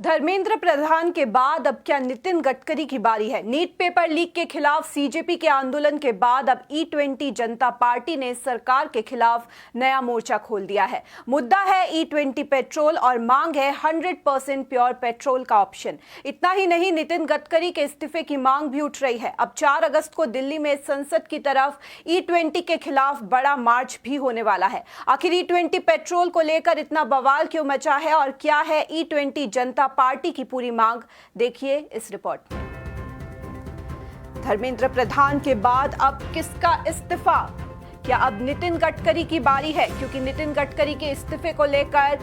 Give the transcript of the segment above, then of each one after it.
धर्मेंद्र प्रधान के बाद अब क्या नितिन गडकरी की बारी है। नीट पेपर लीक के खिलाफ सीजेपी के आंदोलन के बाद अब E20 जनता पार्टी ने सरकार के खिलाफ नया मोर्चा खोल दिया है। मुद्दा है E20 पेट्रोल और मांग है 100% प्योर पेट्रोल का ऑप्शन। इतना ही नहीं, नितिन गडकरी के इस्तीफे की मांग भी उठ रही है। अब 4 अगस्त को दिल्ली में संसद की तरफ E20 के खिलाफ बड़ा मार्च भी होने वाला है। आखिर E20 पेट्रोल को लेकर इतना बवाल क्यों मचा है और क्या है E20 जनता पार्टी की पूरी मांग, देखिए इस रिपोर्ट में। धर्मेंद्र प्रधान के बाद अब किसका इस्तीफा? क्या अब नितिन गडकरी की बारी है? क्योंकि नितिन गडकरी के इस्तीफे को लेकर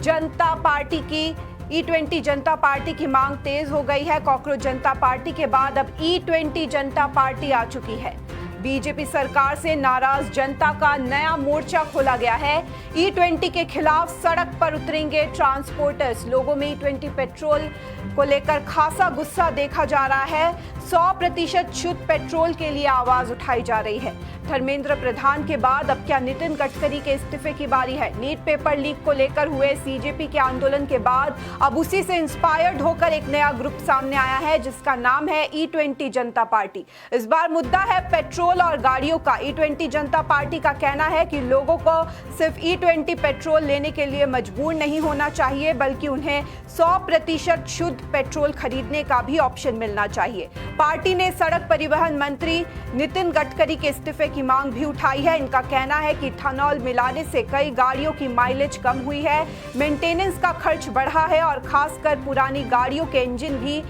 जनता पार्टी की E20 जनता पार्टी की मांग तेज हो गई है। कॉकरोच जनता पार्टी के बाद अब E20 जनता पार्टी आ चुकी है। बीजेपी सरकार से नाराज जनता का नया मोर्चा खोला गया है। E20 के खिलाफ सड़क पर उतरेंगे ट्रांसपोर्टर्स। लोगों में E20 पेट्रोल को लेकर खासा गुस्सा देखा जा रहा है। 100% शुद्ध पेट्रोल के लिए आवाज उठाई जा रही है। धर्मेंद्र प्रधान के बाद अब क्या नितिन गडकरी के इस्तीफे की बारी है? नीट पेपर लीक को लेकर हुए सीजेपी के आंदोलन के बाद अब उसी से इंस्पायर्ड होकर एक नया ग्रुप सामने आया है जिसका नाम है E20 जनता पार्टी। इस बार मुद्दा है पेट्रोल और गाड़ियों का। E20 जनता पार्टी का कहना है कि लोगों को सिर्फ E20 पेट्रोल लेने के लिए मजबूर नहीं होना चाहिए, बल्कि उन्हें 100% शुद्ध पेट्रोल खरीदने का भी ऑप्शन मिलना चाहिए। पार्टी ने सड़क परिवहन मंत्री नितिन गडकरी के इस्तीफे की मांग भी उठाई है। इनका कहना है कि इथेनॉल मिलाने से कई गाड़ियों की माइलेज कम हुई है, मेंटेनेंस का खर्च बढ़ा है और खासकर पुरानी गाड़ियों के इंजन भी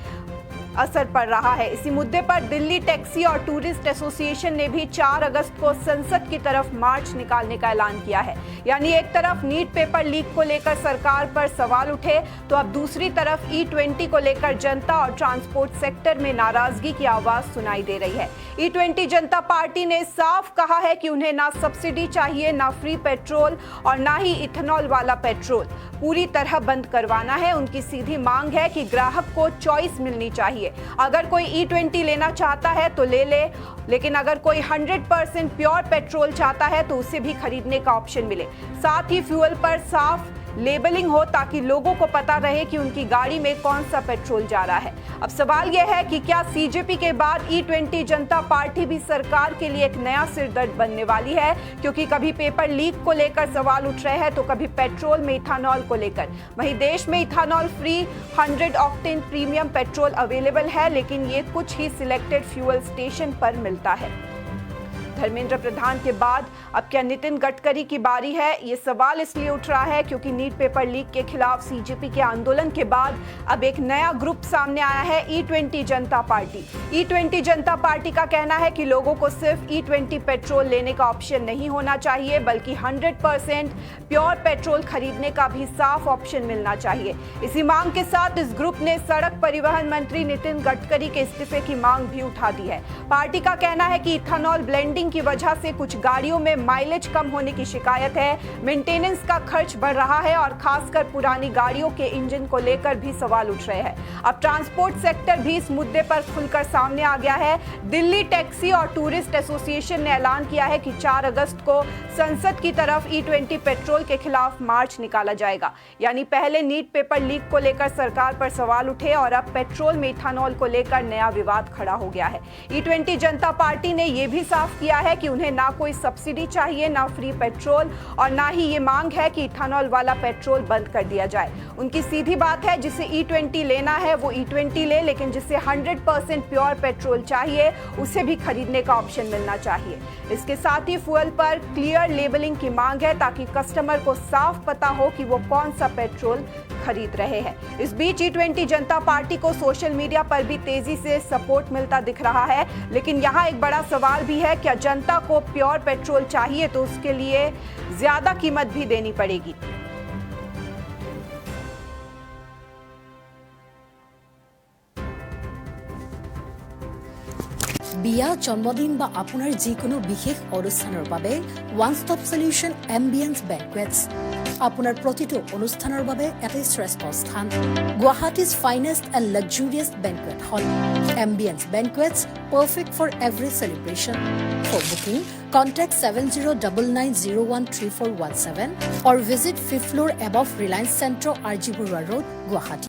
असर पड़ रहा है। इसी मुद्दे पर दिल्ली टैक्सी और टूरिस्ट एसोसिएशन ने भी 4 अगस्त को संसद की तरफ मार्च निकालने का ऐलान किया है। यानी एक तरफ नीट पेपर लीक को लेकर सरकार पर सवाल उठे तो अब दूसरी तरफ E20 को लेकर जनता और ट्रांसपोर्ट सेक्टर में नाराजगी की आवाज सुनाई दे रही है। E20 जनता पार्टी ने साफ कहा है कि उन्हें ना सब्सिडी चाहिए, ना फ्री पेट्रोल और ना ही इथेनॉल वाला पेट्रोल पूरी तरह बंद करवाना है। उनकी सीधी मांग है कि ग्राहक को चॉइस मिलनी चाहिए। अगर कोई E20 लेना चाहता है तो ले ले, लेकिन अगर कोई 100% प्योर पेट्रोल चाहता है तो उसे भी खरीदने का ऑप्शन मिले। साथ ही फ्यूल पर साफ लेबलिंग हो ताकि लोगों को पता रहे कि उनकी गाड़ी में कौन सा पेट्रोल जा रहा है। अब सवाल यह है कि क्या सीजेपी के बाद E20 जनता पार्टी भी सरकार के लिए एक नया सिरदर्द बनने वाली है? क्योंकि कभी पेपर लीक को लेकर सवाल उठ रहे हैं तो कभी पेट्रोल में इथेनॉल को लेकर। वहीं देश में ethanol free 100 octane premium petrol available है, लेकिन ये कुछ ही सिलेक्टेड फ्यूल स्टेशन पर मिलता है। धर्मेंद्र प्रधान के बाद अब क्या नितिन गडकरी की बारी है? ये सवाल इसलिए उठ रहा है क्योंकि नीट पेपर लीक के खिलाफ सीजेपी के आंदोलन के बाद अब एक नया ग्रुप सामने आया है, E20 जनता पार्टी। E20 जनता पार्टी का कहना है कि लोगों को सिर्फ E20 पेट्रोल लेने का ऑप्शन नहीं होना चाहिए, बल्कि 100% प्योर पेट्रोल खरीदने का भी साफ ऑप्शन मिलना चाहिए। इसी मांग के साथ इस ग्रुप ने सड़क परिवहन मंत्री नितिन गडकरी के इस्तीफे की मांग भी उठा दी है। पार्टी का कहना है कि इथेनॉल ब्लेंडिंग की वजह से कुछ गाड़ियों में माइलेज कम होने की शिकायत है, मेंटेनेंस का खर्च बढ़ रहा है और खासकर पुरानी गाड़ियों के इंजन को लेकर भी सवाल उठ रहे हैं। अब ट्रांसपोर्ट सेक्टर भी इस मुद्दे पर खुलकर सामने आ गया है। दिल्ली टैक्सी और टूरिस्ट एसोसिएशन ने ऐलान किया है कि 4 अगस्त को संसद की तरफ E20 पेट्रोल के खिलाफ मार्च निकाला जाएगा। यानी पहले नीट पेपर लीक को लेकर सरकार पर सवाल उठे और अब पेट्रोल में इथेनॉल को लेकर नया विवाद खड़ा हो गया है। E20 जनता पार्टी ने यह भी साफ किया है कि उन्हें ना कोई सब्सिडी चाहिए, ना फ्री पेट्रोल और ना ही ये मांग है कि इथेनॉल वाला पेट्रोल बंद कर दिया जाए। उनकी सीधी बात है, जिसे E20 लेना है वो E20 ले, लेकिन जिसे 100% प्योर पेट्रोल चाहिए उसे भी खरीदने का ऑप्शन मिलना चाहिए। इसके साथ ही फ्यूल पर क्लियर लेबलिंग की मांग है ताकि कस्टमर को साफ पता हो कि वो कौन सा पेट्रोल खरीद रहे हैं। इस बीच E20 जनता पार्टी को सोशल मीडिया पर भी तेजी से सपोर्ट मिलता दिख रहा है, लेकिन यहाँ एक बड़ा सवाल भी है, क्या जनता को प्योर पेट्रोल चाहिए तो उसके लिए ज्यादा कीमत भी देनी पड़ेगी? বিয়া জন্মদিন বা আপোনাৰ যিকোনো বিশেষ অনুষ্ঠানৰ বাবে ওয়ান ষ্টপ সলিউশন এম্বিয়েন্স বেংকুৱেটছ আপোনাৰ প্ৰতিটো অনুষ্ঠানৰ বাবে এটা শ্ৰেষ্ঠ স্থান। গুৱাহাটীজ ফাইনেষ্ট এণ্ড লাক্সাৰিয়াছ বেংকুৱেট হল ambience বেংকুৱেটছ, perfect for every celebration. For booking, contact 7099013417 or visit 5th floor above Reliance Centro, RG Burwa Road, Guwahati.